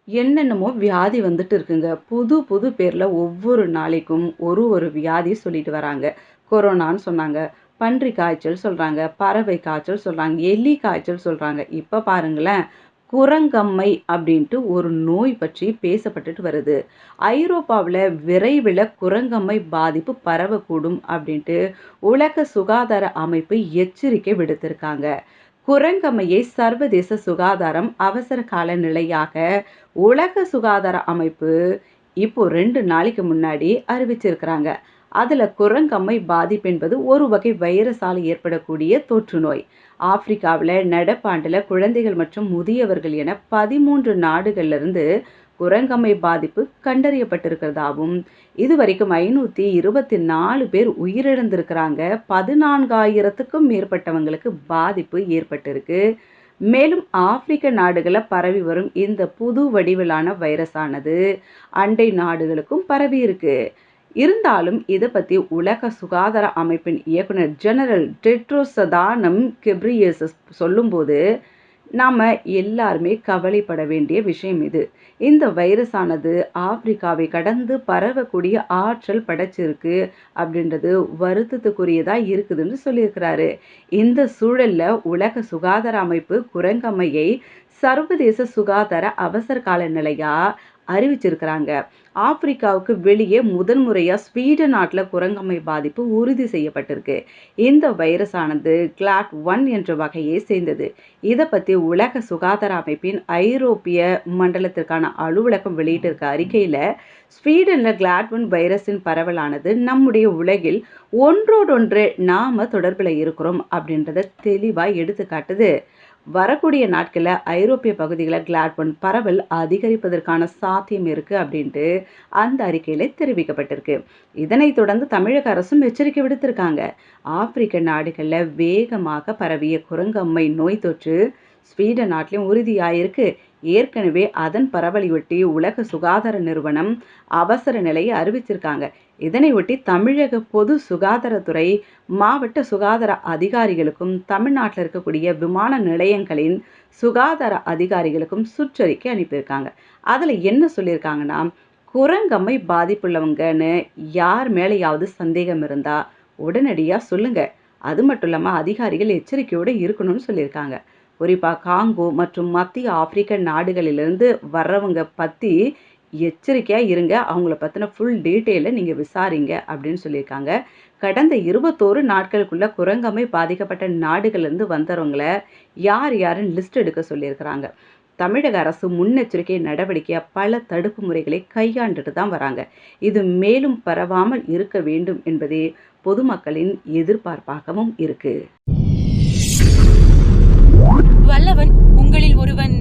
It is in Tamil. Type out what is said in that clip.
என்னென்னமோ வியாதி வந்துட்டு இருக்குங்க. புது புது பேர்ல ஒவ்வொரு நாளைக்கும் ஒரு வியாதி சொல்லிட்டு வராங்க. கொரோனான்னு சொன்னாங்க. பன்றி காய்ச்சல் சொல்றாங்க. பறவை காய்ச்சல் சொல்றாங்க. எலி காய்ச்சல் சொல்றாங்க. இப்ப பாருங்களேன், குரங்கம்மை அப்படின்ட்டு ஒரு நோய் பற்றி பேசப்பட்டுட்டு வருது. ஐரோப்பாவுல விரைவில குரங்கம்மை பாதிப்பு பரவக்கூடும் அப்படின்ட்டு உலக சுகாதார அமைப்பு எச்சரிக்கை விடுத்திருக்காங்க. குரங்கம்மையை சர்வதேச சுகாதாரம் அவசர கால நிலையாக உலக சுகாதார அமைப்பு இப்போ 2 நாளைக்கு முன்னாடி அறிவிச்சிருக்கிறாங்க. அதுல குரங்கம்மை பாதிப்பு என்பது ஒரு வகை வைரஸால் ஏற்படக்கூடிய தொற்று நோய். ஆப்பிரிக்காவுல நடப்பாண்டுல குழந்தைகள் மற்றும் முதியவர்கள் என 13 நாடுகள்ல இருந்து குரங்கம்மை பாதிப்பு கண்டறியப்பட்டிருக்கிறதாவும், இதுவரைக்கும் 524 பேர் உயிரிழந்திருக்கிறாங்க. 14,000க்கும் மேற்பட்டவங்களுக்கு பாதிப்பு ஏற்பட்டிருக்கு. மேலும் ஆப்பிரிக்க நாடுகள்ல பரவி வரும் இந்த புது வடிவிலான வைரஸானது அண்டை நாடுகளுக்கும் பரவி இருக்கு. இருந்தாலும் இதை பத்தி உலக சுகாதார அமைப்பின் இயக்குனர் ஜெனரல் டெட்ரோஸ் அதானம் கெப்ரியேசஸ் சொல்லும்போது, நாம எல்லாருமே கவலைப்பட வேண்டிய விஷயம் இது. இந்த வைரஸானது ஆப்பிரிக்காவை கடந்து பரவக்கூடிய ஆற்றல் படைச்சிருக்கு அப்படின்றது வருத்தத்துக்குரியதா இருக்குதுன்னு சொல்லியிருக்கிறாரு. இந்த சூழல்ல உலக சுகாதார அமைப்பு குரங்கம்மையை சர்வதேச சுகாதார அவசர கால நிலையா அறிவிச்சிருக்கிறாங்க. ஆப்பிரிக்காவுக்கு வெளியே முதன் முறையா ஸ்வீடன் நாட்டுல குரங்கம்மை பாதிப்பு உறுதி செய்யப்பட்டிருக்கு. இந்த வைரஸானது கிளாட் 1 என்ற வகையை சேர்ந்தது. இதை பத்தி உலக சுகாதார அமைப்பின் ஐரோப்பிய மண்டலத்திற்கான அலுவலகம் வெளியிட்டிருக்க அறிக்கையில, ஸ்வீடன்ல கிளாட் 1 வைரஸின் பரவலானது நம்முடைய உலகில் ஒன்றோடொன்று நாம தொடர்புல இருக்கிறோம் அப்படின்றத தெளிவா எடுத்து காட்டுது. வரக்கூடிய நாட்கள்ல ஐரோப்பிய பகுதிகளில் கிளாட் 1 பரவல் அதிகரிப்பதற்கான சாத்தியம் இருக்கு அப்படின்ட்டு அந்த அறிக்கையில தெரிவிக்கப்பட்டிருக்கு. இதனைத் தொடர்ந்து தமிழக அரசும் எச்சரிக்கை விடுத்திருக்காங்க. ஆப்பிரிக்க நாடுகள்ல வேகமாக பரவிய குரங்கம்மை நோய் தொற்று ஸ்வீடன் நாட்டிலும் உறுதியாயிருக்கு. ஏற்கனவே அதன் பரவலையொட்டி உலக சுகாதார நிறுவனம் அவசர நிலையை அறிவிச்சிருக்காங்க. இதனை ஒட்டி தமிழக பொது சுகாதாரத்துறை மாவட்ட சுகாதார அதிகாரிகளுக்கும் தமிழ்நாட்டில் இருக்கக்கூடிய விமான நிலையங்களின் சுகாதார அதிகாரிகளுக்கும் சுற்றறிக்கை அனுப்பியிருக்காங்க. அதில் என்ன சொல்லியிருக்காங்கன்னா, குரங்கம்மை பாதிப்புள்ளவங்கன்னு யார் மேலேயாவது சந்தேகம் இருந்தா உடனடியாக சொல்லுங்க. அது மட்டும் இல்லாமல் அதிகாரிகள் எச்சரிக்கையோடு இருக்கணும்னு சொல்லியிருக்காங்க. குறிப்பாக காங்கோ மற்றும் மத்திய ஆப்பிரிக்க நாடுகளிலிருந்து வர்றவங்க பற்றி எச்சரிக்கையாக இருங்க. அவங்கள பற்றின ஃபுல் டீட்டெயிலை நீங்கள் விசாரிங்க அப்படின்னு சொல்லியிருக்காங்க. கடந்த 21 நாட்களுக்குள்ள குரங்கம்மை பாதிக்கப்பட்ட நாடுகள்லேருந்து வந்தவங்கள யார் யாருன்னு லிஸ்ட் எடுக்க சொல்லியிருக்கிறாங்க. தமிழக அரசு முன்னெச்சரிக்கை நடவடிக்கையாக பல தடுப்பு முறைகளை கையாண்டுட்டு தான் வராங்க. இது மேலும் பரவாமல் இருக்க வேண்டும் என்பதே பொதுமக்களின் எதிர்பார்ப்பாகவும் இருக்கு. வல்லவன் உங்களில் ஒருவன்